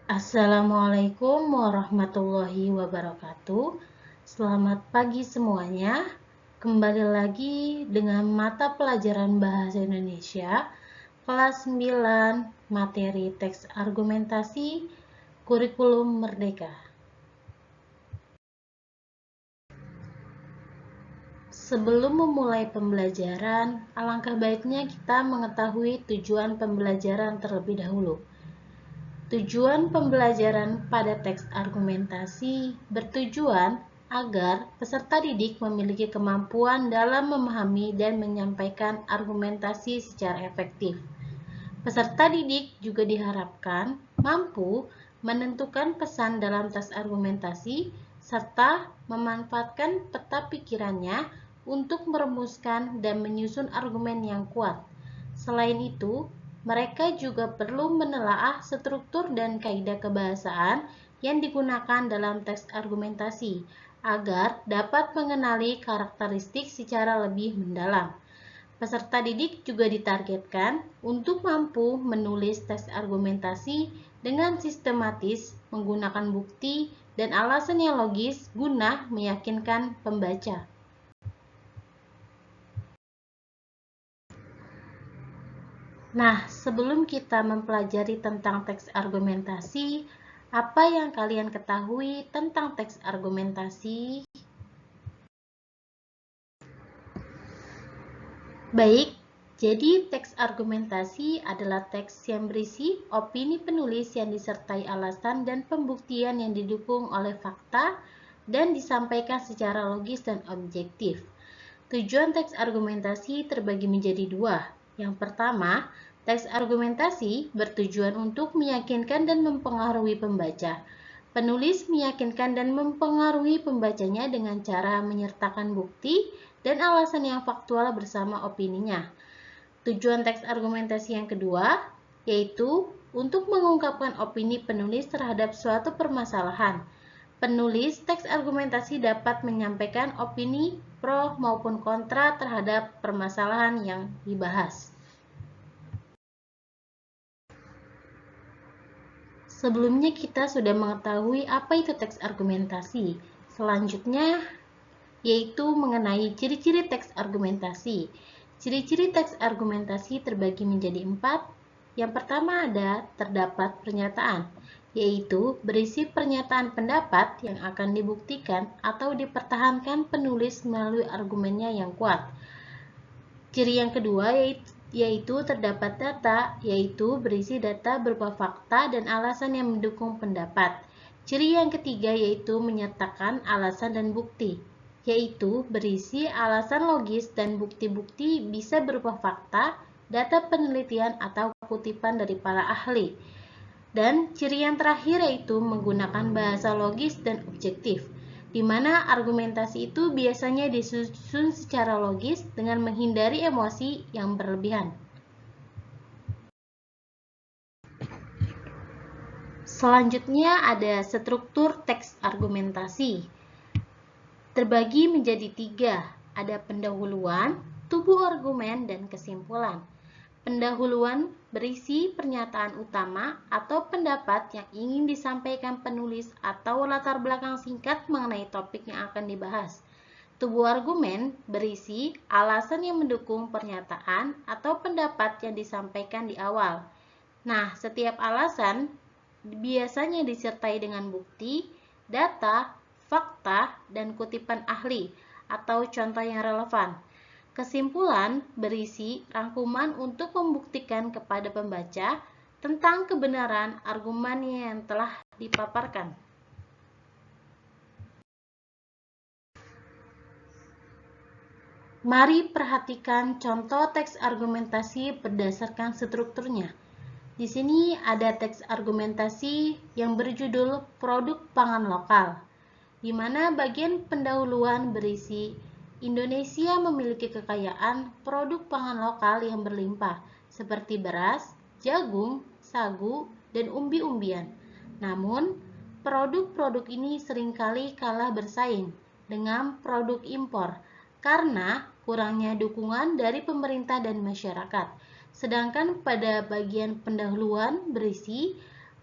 Assalamualaikum warahmatullahi wabarakatuh. Selamat pagi semuanya. Kembali lagi dengan mata pelajaran Bahasa Indonesia kelas 9 materi teks argumentasi kurikulum Merdeka. Sebelum memulai pembelajaran, alangkah baiknya kita mengetahui tujuan pembelajaran terlebih dahulu. Tujuan pembelajaran pada teks argumentasi bertujuan agar peserta didik memiliki kemampuan dalam memahami dan menyampaikan argumentasi secara efektif. Peserta didik juga diharapkan mampu menentukan pesan dalam teks argumentasi serta memanfaatkan peta pikirannya untuk merumuskan dan menyusun argumen yang kuat. Selain itu, mereka juga perlu menelaah struktur dan kaidah kebahasaan yang digunakan dalam teks argumentasi agar dapat mengenali karakteristik secara lebih mendalam. Peserta didik juga ditargetkan untuk mampu menulis teks argumentasi dengan sistematis, menggunakan bukti dan alasan yang logis guna meyakinkan pembaca. Nah, sebelum kita mempelajari tentang teks argumentasi, apa yang kalian ketahui tentang teks argumentasi? Baik, jadi teks argumentasi adalah teks yang berisi opini penulis yang disertai alasan dan pembuktian yang didukung oleh fakta dan disampaikan secara logis dan objektif. Tujuan teks argumentasi terbagi menjadi dua. Yang pertama, teks argumentasi bertujuan untuk meyakinkan dan mempengaruhi pembaca. Penulis meyakinkan dan mempengaruhi pembacanya dengan cara menyertakan bukti dan alasan yang faktual bersama opininya. Tujuan teks argumentasi yang kedua yaitu untuk mengungkapkan opini penulis terhadap suatu permasalahan. Penulis teks argumentasi dapat menyampaikan opini pro maupun kontra terhadap permasalahan yang dibahas. Sebelumnya kita sudah mengetahui apa itu teks argumentasi. Selanjutnya yaitu mengenai ciri-ciri teks argumentasi. Ciri-ciri teks argumentasi terbagi menjadi 4. Yang pertama terdapat pernyataan, yaitu berisi pernyataan pendapat yang akan dibuktikan atau dipertahankan penulis melalui argumennya yang kuat. Ciri yang kedua yaitu terdapat data, yaitu berisi data berupa fakta dan alasan yang mendukung pendapat. Ciri yang ketiga yaitu menyertakan alasan dan bukti, yaitu berisi alasan logis dan bukti-bukti bisa berupa fakta, data penelitian atau kutipan dari para ahli. Dan ciri yang terakhir yaitu menggunakan bahasa logis dan objektif, di mana argumentasi itu biasanya disusun secara logis dengan menghindari emosi yang berlebihan. Selanjutnya ada struktur teks argumentasi. Terbagi menjadi 3, ada pendahuluan, tubuh argumen, dan kesimpulan. Pendahuluan berisi pernyataan utama atau pendapat yang ingin disampaikan penulis atau latar belakang singkat mengenai topik yang akan dibahas. Tubuh argumen berisi alasan yang mendukung pernyataan atau pendapat yang disampaikan di awal. Nah, setiap alasan biasanya disertai dengan bukti, data, fakta, dan kutipan ahli atau contoh yang relevan. Kesimpulan berisi rangkuman untuk membuktikan kepada pembaca tentang kebenaran argumen yang telah dipaparkan. Mari perhatikan contoh teks argumentasi berdasarkan strukturnya. Di sini ada teks argumentasi yang berjudul Produk Pangan Lokal, di mana bagian pendahuluan berisi Indonesia memiliki kekayaan produk pangan lokal yang berlimpah, seperti beras, jagung, sagu, dan umbi-umbian. Namun, produk-produk ini seringkali kalah bersaing dengan produk impor karena kurangnya dukungan dari pemerintah dan masyarakat. Sedangkan pada bagian pendahuluan berisi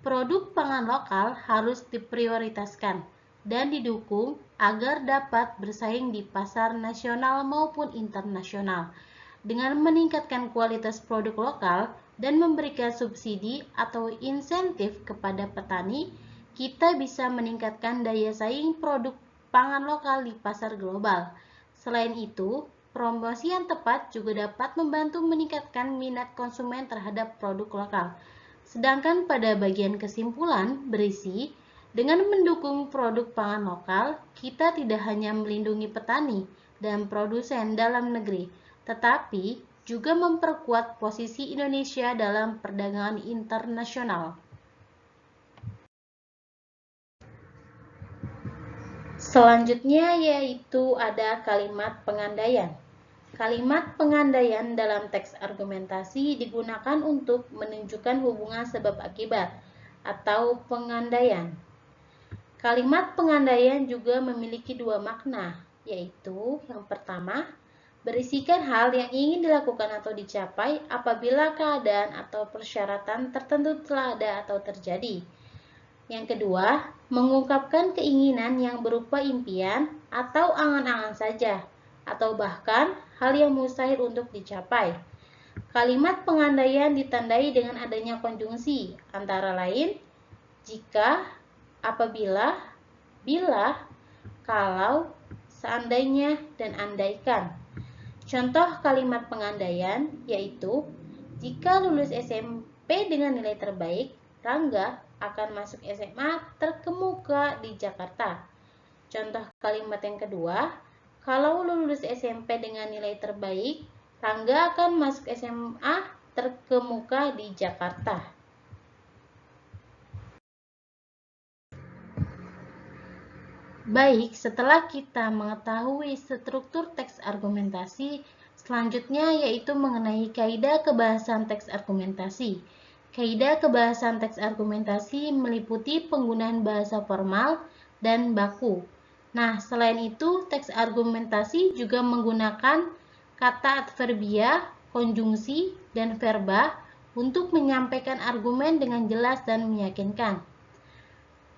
produk pangan lokal harus diprioritaskan dan didukung agar dapat bersaing di pasar nasional maupun internasional. Dengan meningkatkan kualitas produk lokal dan memberikan subsidi atau insentif kepada petani, kita bisa meningkatkan daya saing produk pangan lokal di pasar global. Selain itu, promosi yang tepat juga dapat membantu meningkatkan minat konsumen terhadap produk lokal. Sedangkan pada bagian kesimpulan berisi, dengan mendukung produk pangan lokal, kita tidak hanya melindungi petani dan produsen dalam negeri, tetapi juga memperkuat posisi Indonesia dalam perdagangan internasional. Selanjutnya yaitu ada kalimat pengandaian. Kalimat pengandaian dalam teks argumentasi digunakan untuk menunjukkan hubungan sebab akibat atau pengandaian. Kalimat pengandaian juga memiliki dua makna, yaitu yang pertama, berisikan hal yang ingin dilakukan atau dicapai apabila keadaan atau persyaratan tertentu telah ada atau terjadi. Yang kedua, mengungkapkan keinginan yang berupa impian atau angan-angan saja, atau bahkan hal yang mustahil untuk dicapai. Kalimat pengandaian ditandai dengan adanya konjungsi, antara lain jika, apabila, bila, kalau, seandainya, dan andaikan. Contoh kalimat pengandaian yaitu, jika lulus SMP dengan nilai terbaik, Rangga akan masuk SMA terkemuka di Jakarta. Contoh kalimat yang kedua, kalau lulus SMP dengan nilai terbaik, Rangga akan masuk SMA terkemuka di Jakarta. Baik, setelah kita mengetahui struktur teks argumentasi, selanjutnya yaitu mengenai kaidah kebahasan teks argumentasi. Kaidah kebahasan teks argumentasi meliputi penggunaan bahasa formal dan baku. Nah, selain itu, teks argumentasi juga menggunakan kata adverbia, konjungsi, dan verba untuk menyampaikan argumen dengan jelas dan meyakinkan.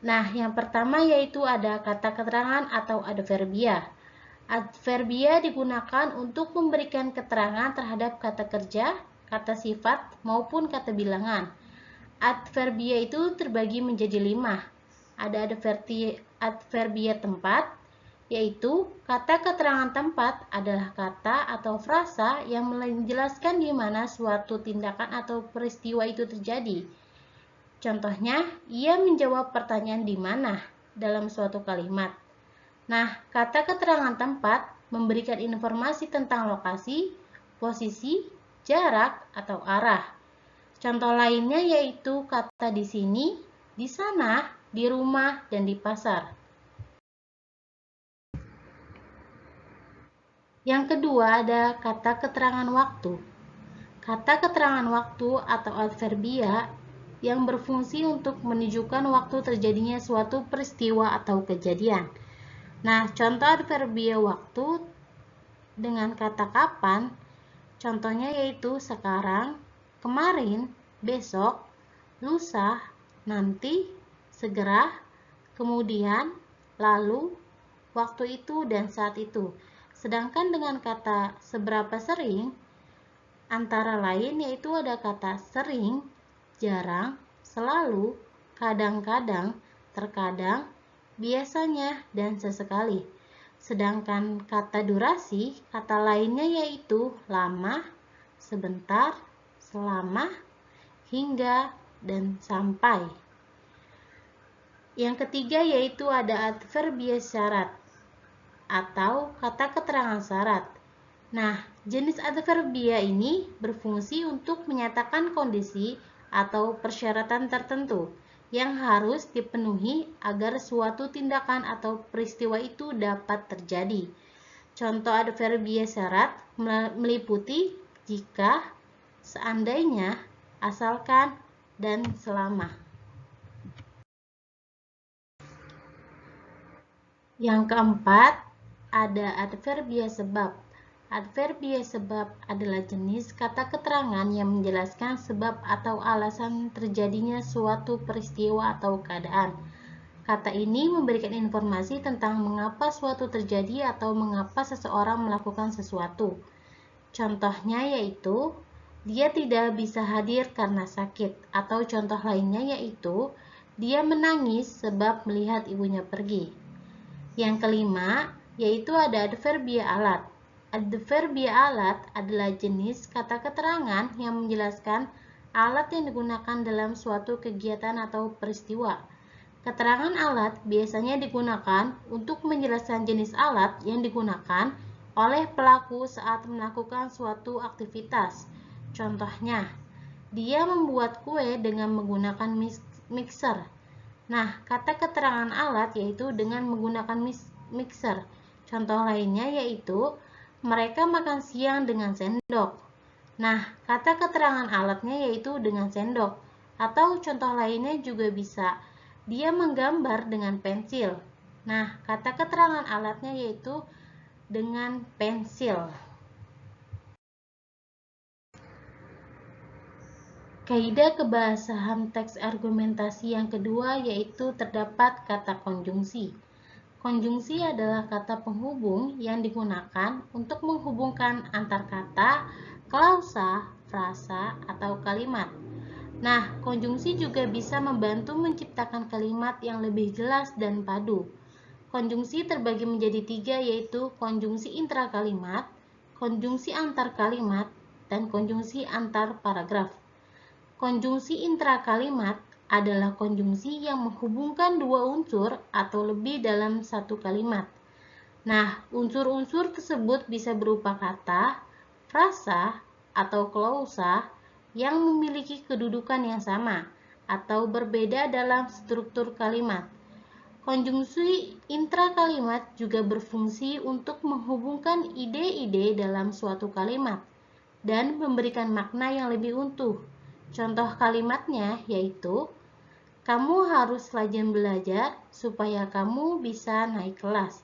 Nah, yang pertama yaitu ada kata keterangan atau adverbia. Adverbia digunakan untuk memberikan keterangan terhadap kata kerja, kata sifat, maupun kata bilangan. Adverbia itu terbagi menjadi 5. Ada adverbia tempat, yaitu kata keterangan tempat adalah kata atau frasa yang menjelaskan di mana suatu tindakan atau peristiwa itu terjadi. Contohnya, ia menjawab pertanyaan di mana dalam suatu kalimat. Nah, kata keterangan tempat memberikan informasi tentang lokasi, posisi, jarak, atau arah. Contoh lainnya yaitu kata di sini, di sana, di rumah, dan di pasar. Yang kedua ada kata keterangan waktu. Kata keterangan waktu atau adverbia yang berfungsi untuk menunjukkan waktu terjadinya suatu peristiwa atau kejadian. Nah, contoh adverbia waktu dengan kata kapan, contohnya yaitu sekarang, kemarin, besok, lusa, nanti, segera, kemudian, lalu, waktu itu, dan saat itu. Sedangkan dengan kata seberapa sering, antara lain yaitu ada kata sering, jarang, selalu, kadang-kadang, terkadang, biasanya, dan sesekali. Sedangkan kata durasi, kata lainnya yaitu lama, sebentar, selama, hingga, dan sampai. Yang ketiga yaitu ada adverbia syarat atau kata keterangan syarat. Nah, jenis adverbia ini berfungsi untuk menyatakan kondisi atau persyaratan tertentu yang harus dipenuhi agar suatu tindakan atau peristiwa itu dapat terjadi. Contoh adverbia syarat meliputi jika, seandainya, asalkan, dan selama. Yang keempat, ada adverbia sebab. Adverbia sebab adalah jenis kata keterangan yang menjelaskan sebab atau alasan terjadinya suatu peristiwa atau keadaan. Kata ini memberikan informasi tentang mengapa suatu terjadi atau mengapa seseorang melakukan sesuatu. Contohnya yaitu, dia tidak bisa hadir karena sakit, atau contoh lainnya yaitu, dia menangis sebab melihat ibunya pergi. Yang kelima, yaitu ada adverbia alat. Adverbia alat adalah jenis kata keterangan yang menjelaskan alat yang digunakan dalam suatu kegiatan atau peristiwa. Keterangan alat biasanya digunakan untuk menjelaskan jenis alat yang digunakan oleh pelaku saat melakukan suatu aktivitas. Contohnya, dia membuat kue dengan menggunakan mixer. Nah, kata keterangan alat yaitu dengan menggunakan mixer. Contoh lainnya yaitu mereka makan siang dengan sendok. Nah, kata keterangan alatnya yaitu dengan sendok. Atau contoh lainnya juga bisa dia menggambar dengan pensil. Nah, kata keterangan alatnya yaitu dengan pensil. Kaidah kebahasaan teks argumentasi yang kedua yaitu terdapat kata konjungsi. Konjungsi adalah kata penghubung yang digunakan untuk menghubungkan antar kata, klausa, frasa, atau kalimat. Nah, konjungsi juga bisa membantu menciptakan kalimat yang lebih jelas dan padu. Konjungsi terbagi menjadi 3 yaitu konjungsi intrakalimat, konjungsi antar kalimat, dan konjungsi antar paragraf. Konjungsi intrakalimat adalah konjungsi yang menghubungkan dua unsur atau lebih dalam satu kalimat. Nah, unsur-unsur tersebut bisa berupa kata, frasa, atau klausa yang memiliki kedudukan yang sama atau berbeda dalam struktur kalimat. Konjungsi intrakalimat juga berfungsi untuk menghubungkan ide-ide dalam suatu kalimat dan memberikan makna yang lebih utuh. Contoh kalimatnya yaitu, kamu harus rajin belajar supaya kamu bisa naik kelas.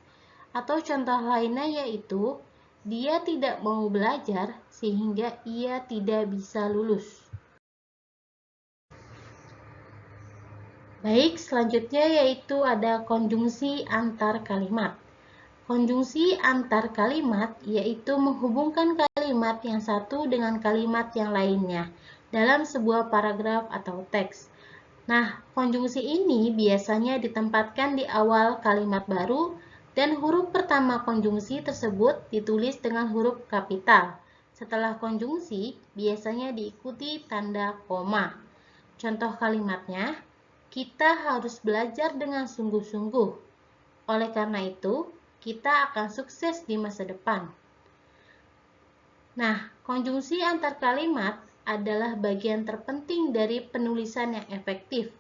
Atau contoh lainnya yaitu, dia tidak mau belajar sehingga ia tidak bisa lulus. Baik, selanjutnya yaitu ada konjungsi antar kalimat. Konjungsi antar kalimat yaitu menghubungkan kalimat yang satu dengan kalimat yang lainnya dalam sebuah paragraf atau teks. Nah, konjungsi ini biasanya ditempatkan di awal kalimat baru dan huruf pertama konjungsi tersebut ditulis dengan huruf kapital. Setelah konjungsi, biasanya diikuti tanda koma. Contoh kalimatnya, kita harus belajar dengan sungguh-sungguh. Oleh karena itu, kita akan sukses di masa depan. Nah, konjungsi antar kalimat adalah bagian terpenting dari penulisan yang efektif.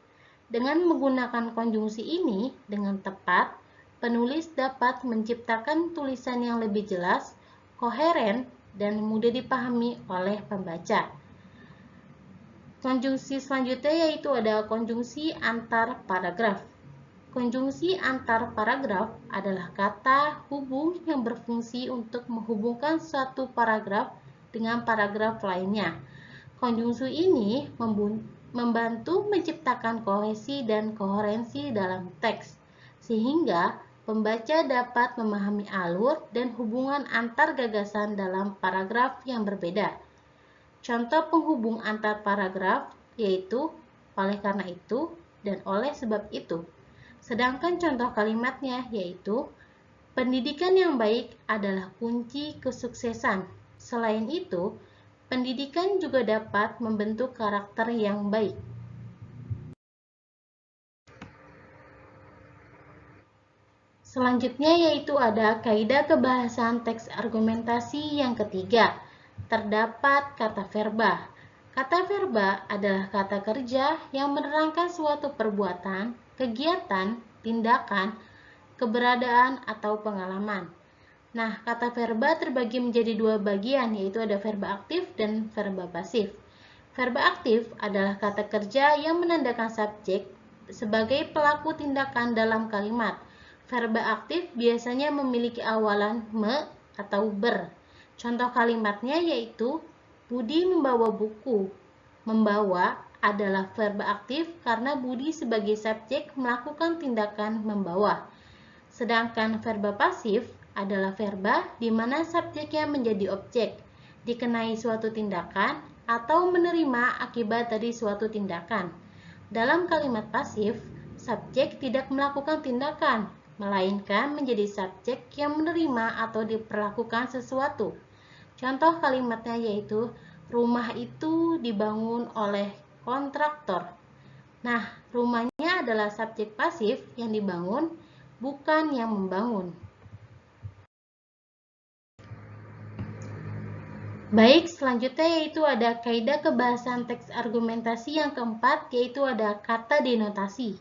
Dengan menggunakan konjungsi ini dengan tepat, penulis dapat menciptakan tulisan yang lebih jelas, koheren, dan mudah dipahami oleh pembaca. Konjungsi selanjutnya yaitu ada konjungsi antar paragraf. Konjungsi antar paragraf adalah kata hubung yang berfungsi untuk menghubungkan suatu paragraf dengan paragraf lainnya. Konjungsi ini membantu menciptakan kohesi dan koherensi dalam teks, sehingga pembaca dapat memahami alur dan hubungan antar gagasan dalam paragraf yang berbeda. Contoh penghubung antar paragraf yaitu oleh karena itu dan oleh sebab itu. Sedangkan contoh kalimatnya yaitu pendidikan yang baik adalah kunci kesuksesan. Selain itu, pendidikan juga dapat membentuk karakter yang baik. Selanjutnya yaitu ada kaidah kebahasaan teks argumentasi yang ketiga. Terdapat kata verba. Kata verba adalah kata kerja yang menerangkan suatu perbuatan, kegiatan, tindakan, keberadaan, atau pengalaman. Nah, kata verba terbagi menjadi dua bagian, yaitu ada verba aktif dan verba pasif. Verba aktif adalah kata kerja yang menandakan subjek sebagai pelaku tindakan dalam kalimat. Verba aktif biasanya memiliki awalan me atau ber. Contoh kalimatnya yaitu Budi membawa buku. Membawa adalah verba aktif karena Budi sebagai subjek melakukan tindakan membawa. Sedangkan verba pasif adalah verba di mana subjeknya menjadi objek, dikenai suatu tindakan atau menerima akibat dari suatu tindakan. Dalam kalimat pasif, subjek tidak melakukan tindakan, melainkan menjadi subjek yang menerima atau diperlakukan sesuatu. Contoh kalimatnya yaitu, rumah itu dibangun oleh kontraktor. Nah, rumahnya adalah subjek pasif yang dibangun, bukan yang membangun. Baik, selanjutnya yaitu ada kaidah kebahasan teks argumentasi yang keempat, yaitu ada kata denotasi.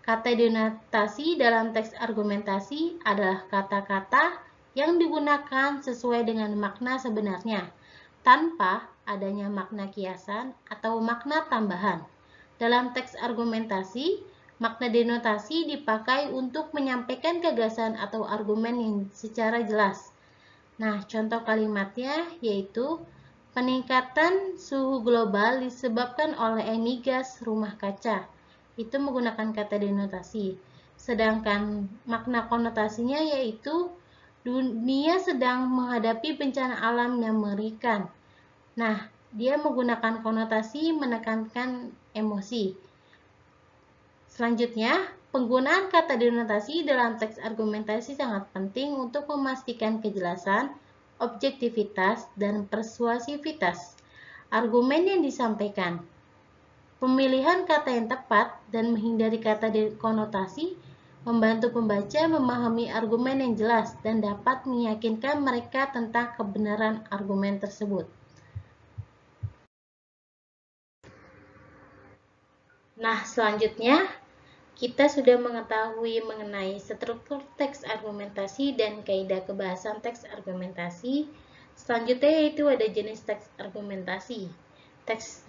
Kata denotasi dalam teks argumentasi adalah kata-kata yang digunakan sesuai dengan makna sebenarnya, tanpa adanya makna kiasan atau makna tambahan. Dalam teks argumentasi, makna denotasi dipakai untuk menyampaikan gagasan atau argumen yang secara jelas. Nah, contoh kalimatnya yaitu peningkatan suhu global disebabkan oleh emisi gas rumah kaca. Itu menggunakan kata denotasi. Sedangkan makna konotasinya yaitu dunia sedang menghadapi bencana alam yang mengerikan. Nah, dia menggunakan konotasi menekankan emosi. Selanjutnya, penggunaan kata denotasi dalam teks argumentasi sangat penting untuk memastikan kejelasan, objektivitas, dan persuasivitas argumen yang disampaikan. Pemilihan kata yang tepat dan menghindari kata konotasi membantu pembaca memahami argumen yang jelas dan dapat meyakinkan mereka tentang kebenaran argumen tersebut. Nah, selanjutnya kita sudah mengetahui mengenai struktur teks argumentasi dan kaidah kebahasan teks argumentasi. Selanjutnya yaitu ada jenis teks argumentasi.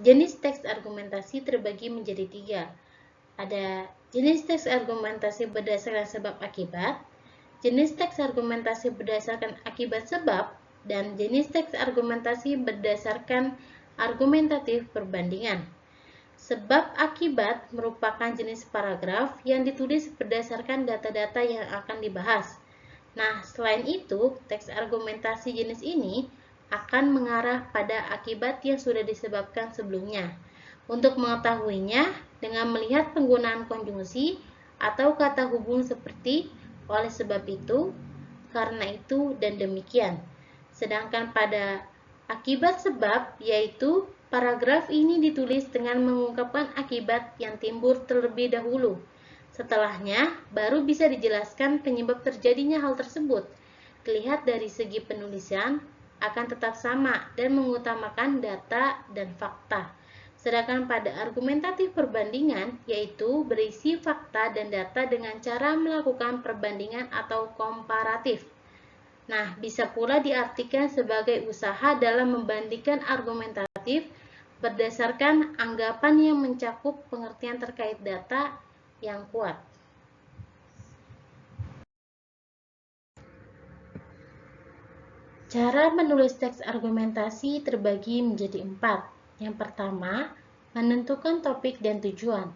Jenis teks argumentasi terbagi menjadi 3. Ada jenis teks argumentasi berdasarkan sebab akibat, jenis teks argumentasi berdasarkan akibat sebab, dan jenis teks argumentasi berdasarkan argumentatif perbandingan. Sebab akibat merupakan jenis paragraf yang ditulis berdasarkan data-data yang akan dibahas. Nah, selain itu, teks argumentasi jenis ini akan mengarah pada akibat yang sudah disebabkan sebelumnya. Untuk mengetahuinya, dengan melihat penggunaan konjungsi atau kata hubung seperti oleh sebab itu, karena itu, dan demikian. Sedangkan pada akibat sebab, yaitu paragraf ini ditulis dengan mengungkapkan akibat yang timbul terlebih dahulu. Setelahnya, baru bisa dijelaskan penyebab terjadinya hal tersebut. Dilihat dari segi penulisan, akan tetap sama dan mengutamakan data dan fakta. Sedangkan pada argumentatif perbandingan, yaitu berisi fakta dan data dengan cara melakukan perbandingan atau komparatif. Nah, bisa pula diartikan sebagai usaha dalam membandingkan argumentatif berdasarkan anggapan yang mencakup pengertian terkait data yang kuat. Cara menulis teks argumentasi terbagi menjadi 4. Yang pertama, menentukan topik dan tujuan.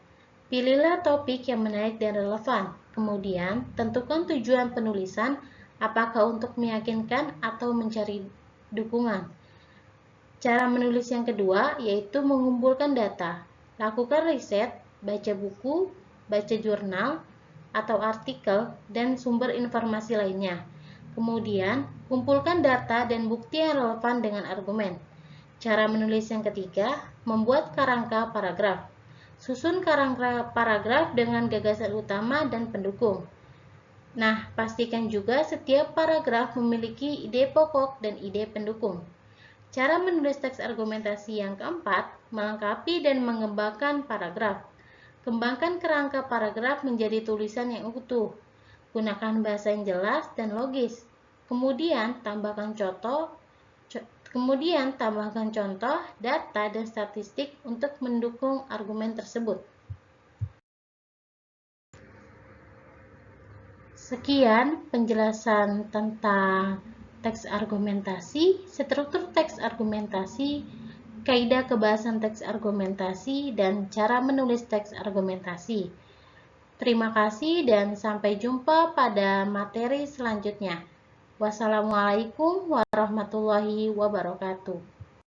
Pilihlah topik yang menarik dan relevan. Kemudian, tentukan tujuan penulisan, apakah untuk meyakinkan atau mencari dukungan. Cara menulis yang kedua yaitu mengumpulkan data. Lakukan riset, baca buku, baca jurnal, atau artikel, dan sumber informasi lainnya. Kemudian, kumpulkan data dan bukti yang relevan dengan argumen. Cara menulis yang ketiga, membuat kerangka paragraf. Susun kerangka paragraf dengan gagasan utama dan pendukung. Nah, pastikan juga setiap paragraf memiliki ide pokok dan ide pendukung. Cara menulis teks argumentasi yang keempat, melengkapi dan mengembangkan paragraf. Kembangkan kerangka paragraf menjadi tulisan yang utuh. Gunakan bahasa yang jelas dan logis. Kemudian tambahkan contoh, data, dan statistik untuk mendukung argumen tersebut. Sekian penjelasan tentang teks argumentasi, struktur teks argumentasi, kaidah kebahasan teks argumentasi, dan cara menulis teks argumentasi. Terima kasih dan sampai jumpa pada materi selanjutnya. Wassalamualaikum warahmatullahi wabarakatuh.